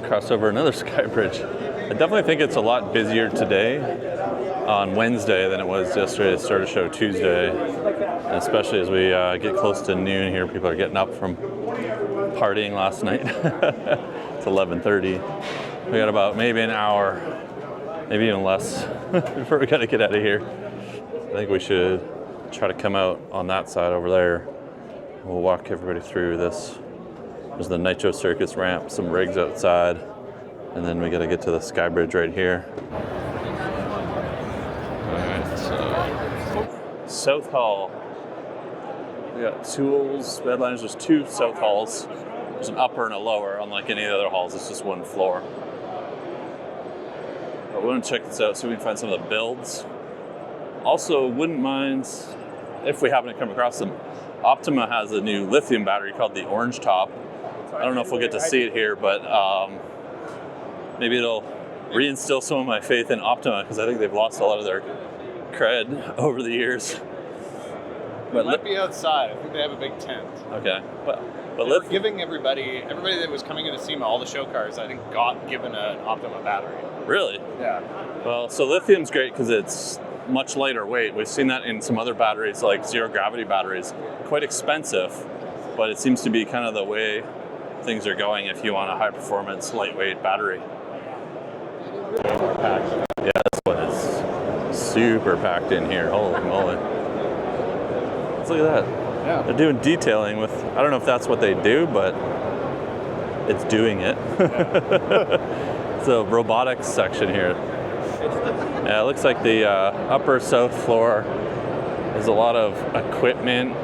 Cross over another sky bridge. I definitely think it's a lot busier today on Wednesday than it was yesterday. It started show Tuesday, and especially as we get close to noon here, people are getting up from partying last night. It's 11:30. We got about maybe an hour, maybe even less, before we gotta get out of here. I think we should try to come out on that side over there. We'll walk everybody through this. There's the Nitro Circus ramp, some rigs outside, and then we gotta get to the sky bridge right here. Alright, so South Hall. We got tools, bedliners. There's two South Halls. There's an upper and a lower. Unlike any of the other halls, it's just one floor. But we want to check this out, see if we can find some of the builds. Also, wouldn't mind if we happen to come across them. Optima has a new lithium battery called the Orange Top. I don't know if we'll get to see it here, but maybe it'll reinstill some of my faith in Optima, because I think they've lost a lot of their cred over the years. But might be outside. I think they have a big tent. Okay, but they're giving everybody that was coming into SEMA, all the show cars, I think got given an Optima battery. Really? Yeah. Well, so lithium's great because it's much lighter weight. We've seen that in some other batteries, like zero gravity batteries. Quite expensive, but it seems to be kind of the way things are going if you want a high performance, lightweight battery. Yeah, this one is super packed in here. Holy moly. Let's look at that. Yeah. They're doing detailing with, I don't know if that's what they do, but it's doing it. It's a robotics section here. Yeah, it looks like the upper south floor is a lot of equipment,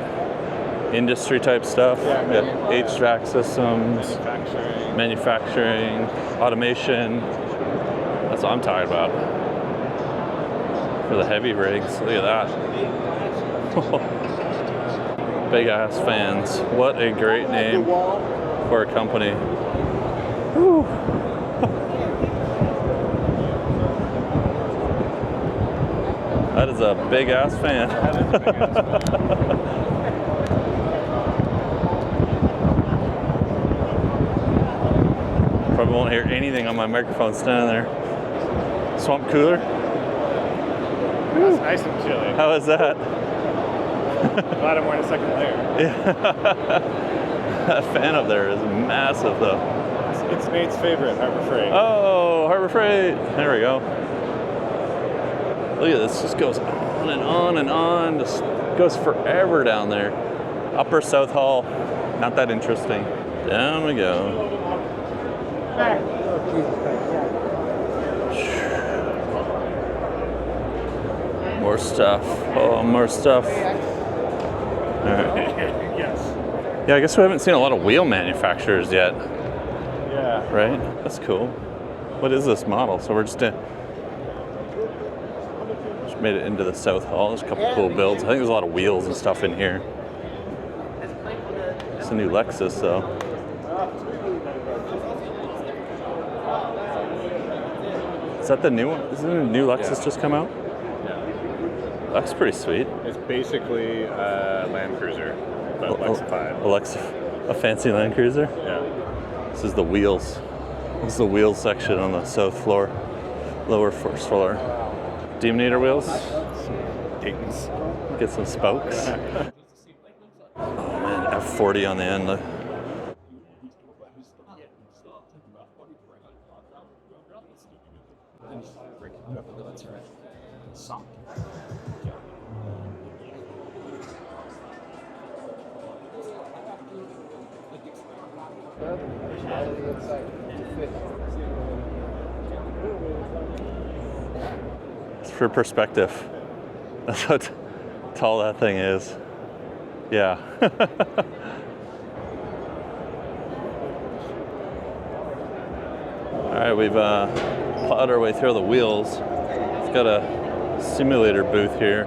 industry type stuff. Yeah, HVAC systems, manufacturing, automation. That's what I'm talking about. For the heavy rigs, look at that. Big ass fans. What a great name for a company. Whew. That is a big ass fan. Probably won't hear anything on my microphone standing there. Swamp cooler. That's nice and chilly. How is that? Glad I'm wearing a second layer. Yeah. That fan up there is massive though. It's Nate's favorite, Harbor Freight. Oh, Harbor Freight. There we go. Look at this, just goes on and on and on. Just goes forever down there. Upper South Hall, not that interesting. Down we go. More stuff. Oh, more stuff. All right. Yes. Yeah, I guess we haven't seen a lot of wheel manufacturers yet. Yeah. Right? That's cool. What is this model? So we're just made it into the South Hall. There's a couple cool builds. I think there's a lot of wheels and stuff in here. It's a new Lexus though. Is that the new one? Isn't the new Lexus just come out? Yeah. That's pretty sweet. It's basically a Land Cruiser, but Lexified. A fancy Land Cruiser? Yeah. This is the wheels. This is the wheels section on the south floor, lower first floor. Demonator wheels. Dings. Get some spokes. Oh man, F40 on the end. Look. It's for perspective. That's how tall that thing is. Yeah. All right, we've plowed our way through the wheels. It's got a simulator booth here.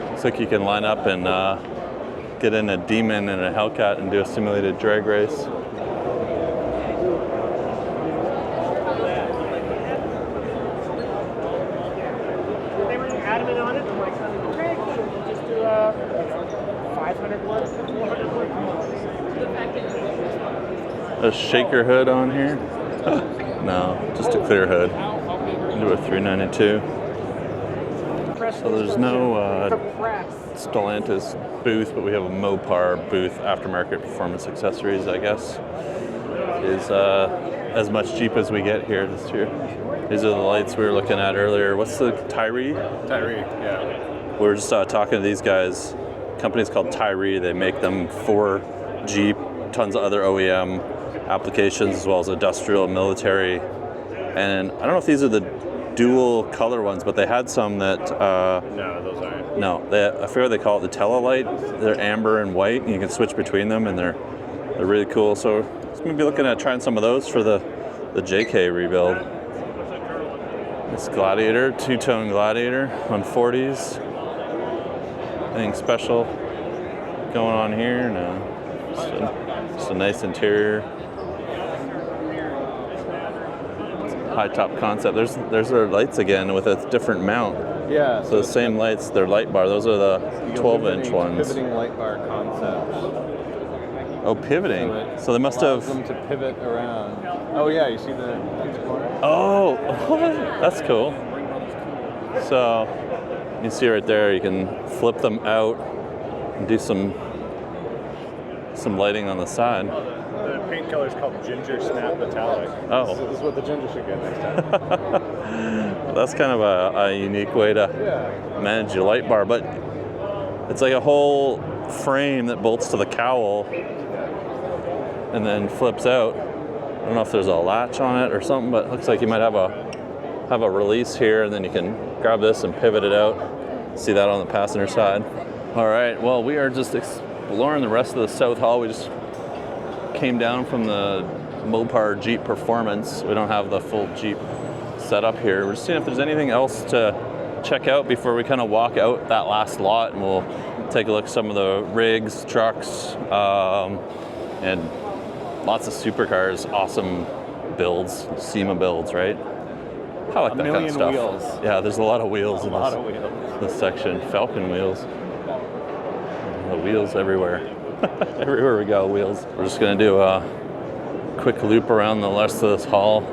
Looks like you can line up and get in a Demon and a Hellcat and do a simulated drag race. They were adamant on it. I'm like, Just do 500 wood, 400 wood. A shaker hood on here? No, just a clear hood. Do a 392. So there's no Stellantis booth, but we have a Mopar booth, aftermarket performance accessories, I guess. Is as much Jeep as we get here this year. These are the lights we were looking at earlier. What's the Tyree? Tyree, yeah. We were just talking to these guys. Company's called Tyree. They make them for Jeep, tons of other OEM applications, as well as industrial, military. And I don't know if these are the dual color ones, but they had some that. No, those aren't. No, I forget what they call it. The Telelight. They're amber and white, and you can switch between them, and they're really cool. So let's maybe looking at trying some of those for the JK rebuild. This Gladiator, two-tone Gladiator on 40s. Anything special going on here? No. Just a nice interior. High top concept. There's our lights again with a different mount. Yeah. So the same lights, they're light bar. Those are the 12-inch ones. Pivoting light bar concept. Oh, pivoting. So they must have. Them to pivot around. Oh yeah, you see the huge corner? Oh, that's cool. So you see right there, you can flip them out and do some lighting on the side. The paint color is called Ginger Snap Metallic. Oh. This is what the ginger should get next time. That's kind of a unique way to manage your light bar, but it's like a whole frame that bolts to the cowl and then flips out. I don't know if there's a latch on it or something, but it looks like you might have a release here, and then you can grab this and pivot it out. See that on the passenger side. All right, well, we are just exploring the rest of the South Hall. We just came down from the Mopar Jeep Performance. We don't have the full Jeep setup here. We're just seeing if there's anything else to check out before we kind of walk out that last lot, and we'll take a look at some of the rigs, trucks, and lots of supercars, awesome builds, SEMA builds, right? I like that kind of stuff. Wheels. Yeah, there's a lot of wheels in of wheels. this section. Falcon wheels. The wheels everywhere. Everywhere we go, wheels. We're just gonna do a quick loop around the rest of this hall.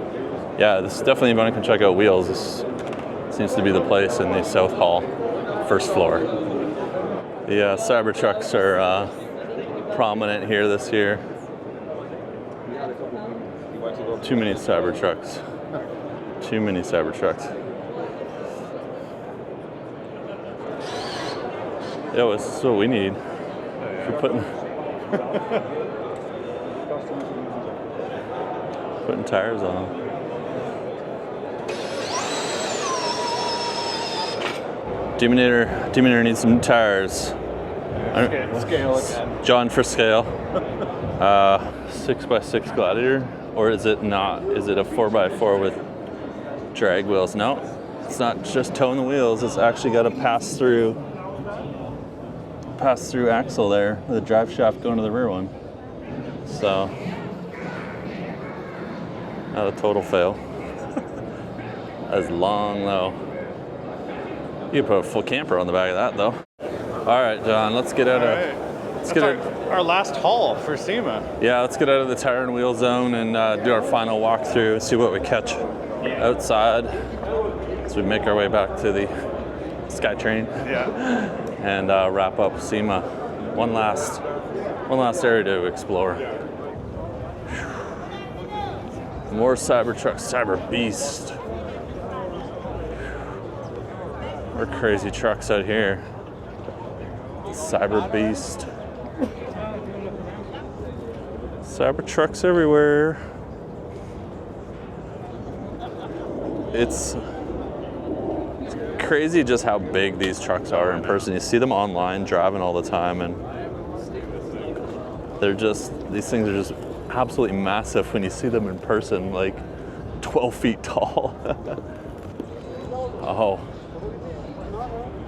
Yeah, this is definitely, if anyone can check out wheels, this seems to be the place in the South Hall, first floor. The Cybertrucks are prominent here this year. Too many Cybertrucks. Too many Cybertrucks. Yeah, this is what we need. For putting tires on. Deminator needs some tires. Scale again. John for scale. 6x6 Gladiator, or is it not? Is it a 4x4 with drag wheels? No, it's not just towing the wheels. It's actually got a pass through axle there with a drive shaft going to the rear one. So, not a total fail. That's long though. You could put a full camper on the back of that though. All right, John, let's get out of. Let's get our last haul for SEMA. Yeah, let's get out of the tire and wheel zone and do our final walkthrough. See what we catch outside as we make our way back to the SkyTrain. Yeah. And wrap up SEMA. One last area to explore. More Cybertruck, Cyberbeast. More crazy trucks out here. Cyberbeast. Cybertrucks everywhere. It's crazy just how big these trucks are in person. You see them online driving all the time, and these things are just absolutely massive when you see them in person, like 12 feet tall. Oh,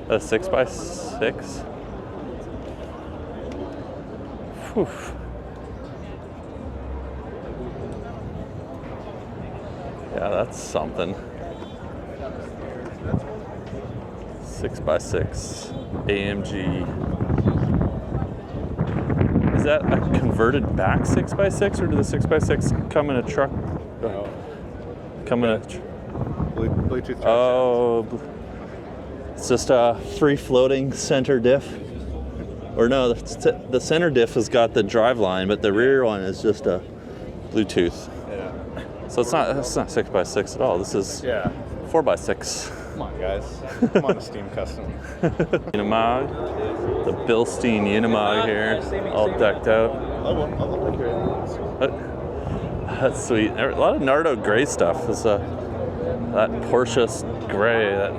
a 6x6. Whew. Yeah, that's something. 6x6 AMG. Is that a converted back 6x6, or did the 6x6 come in a truck? No. Come in a Bluetooth. Oh, it's just a free floating center diff. Or no, the center diff has got the drive line, but the rear one is just a Bluetooth. Yeah. So it's not 6x6 at all. This is 4x6. Come on, guys. I'm on a Steam Custom. Unimog, the Bilstein Unimog here, all decked out. That's sweet. A lot of Nardo gray stuff. This that Porsche gray that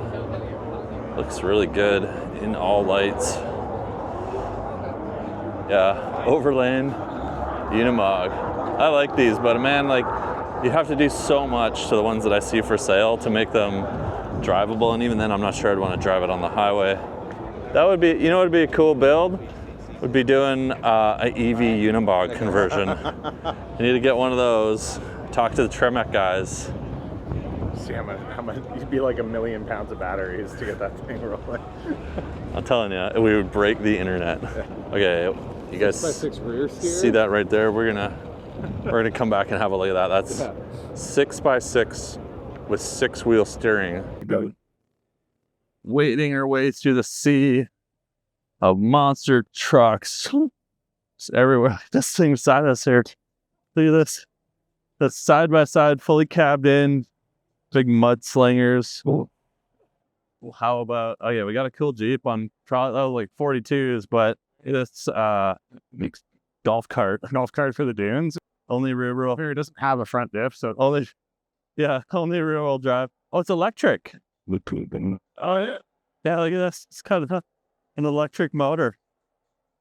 looks really good in all lights. Yeah, Overland Unimog. I like these, but man, like, you have to do so much to the ones that I see for sale to make them drivable, and even then I'm not sure I'd want to drive it on the highway. That would be, you know what would be a cool build? Would be doing an EV Unimog conversion. You need to get one of those, talk to the Tremec guys. See how much, you'd be like 1 million pounds of batteries to get that thing rolling. I'm telling you, we would break the internet. Okay, you guys 6x6 rear steer? see that right there? We're gonna come back and have a look at that. That's 6x6 with 6-wheel steering. Wading our way through the sea of monster trucks. It's everywhere. This thing beside us here. Look at this. That's side by side, fully cabbed in. Big mudslingers. Ooh. How about, oh yeah, we got a cool Jeep on probably like 42s, but it's golf cart for the dunes. Only rear wheel. It doesn't have a front diff, so only rear wheel drive. Oh, it's electric. Oh yeah. Yeah, look at this. It's kind of an electric motor.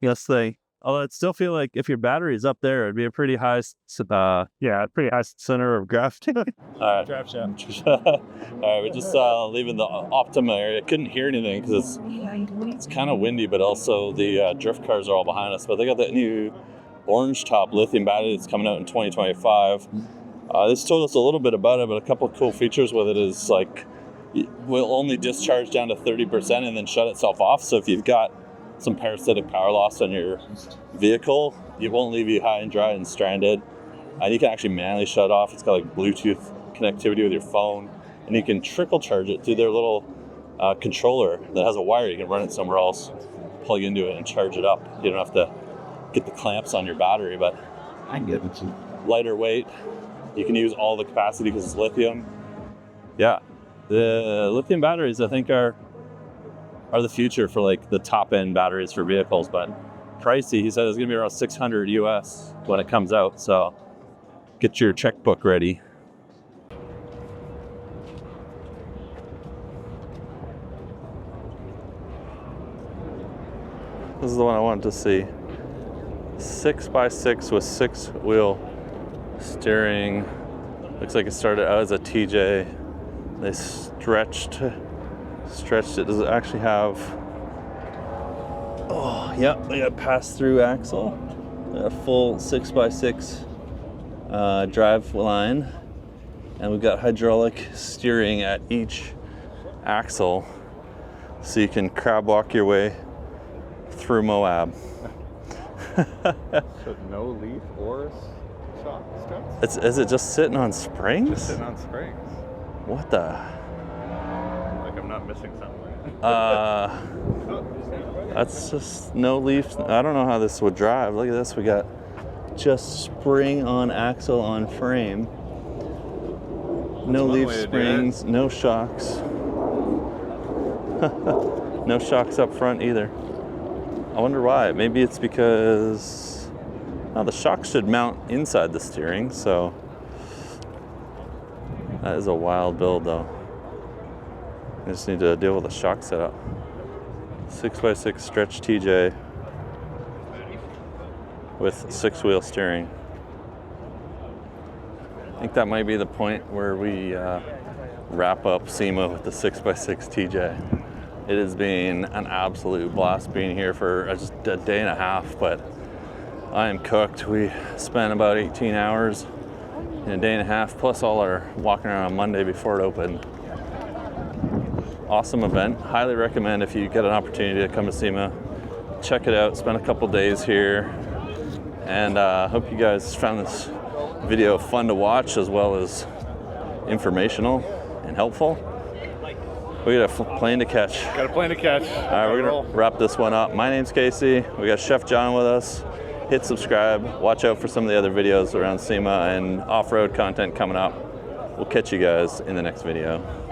Yes, thing. Although I'd still feel like if your battery's up there, it'd be a pretty high, pretty high center of gravity. All right. Drive shaft. All right, we're just leaving the Optima area. Couldn't hear anything because it's kind of windy, but also the drift cars are all behind us. But they got that new orange top lithium battery that's coming out in 2025. They told us a little bit about it, but a couple of cool features with it is like it will only discharge down to 30% and then shut itself off. So if you've got some parasitic power loss on your vehicle, it won't leave you high and dry and stranded. And you can actually manually shut off. It's got like Bluetooth connectivity with your phone, and you can trickle charge it through their little controller that has a wire. You can run it somewhere else, plug into it, and charge it up. You don't have to get the clamps on your battery, but I get it. Lighter weight. You can use all the capacity because it's lithium. Yeah, the lithium batteries I think are the future for like the top end batteries for vehicles, but pricey. He said it's gonna be around $600 US when it comes out, so get your checkbook ready. This is the one I wanted to see. 6x6 with 6-wheel steering. Looks like it started out as a TJ. They stretched it. Does it actually have, oh yeah, they got pass-through axle, a full 6x6 drive line, and we've got hydraulic steering at each axle, so you can crab walk your way through Moab. So no leaf or shock struts? Is it just sitting on springs? Just sitting on springs. What the? Like I'm not missing something. That's just no leaf. I don't know how this would drive. Look at this. We got just spring on axle on frame. No leaf springs, no shocks. No shocks up front either. I wonder why. Maybe it's because the shocks should mount inside the steering, so that is a wild build though. I just need to deal with the shock setup. 6x6 stretch TJ with 6-wheel steering. I think that might be the point where we wrap up SEMA with the 6x6 TJ. It has been an absolute blast being here for just a day and a half, but I am cooked. We spent about 18 hours in a day and a half, plus all our walking around on Monday before it opened. awesome event. Highly recommend if you get an opportunity to come to SEMA. Check it out, spend a couple days here. And hope you guys found this video fun to watch as well as informational and helpful. We got a plane to catch. Got a plane to catch. All right, we're gonna wrap this one up. My name's Casey. We got Chef John with us. Hit subscribe. Watch out for some of the other videos around SEMA and off-road content coming up. We'll catch you guys in the next video.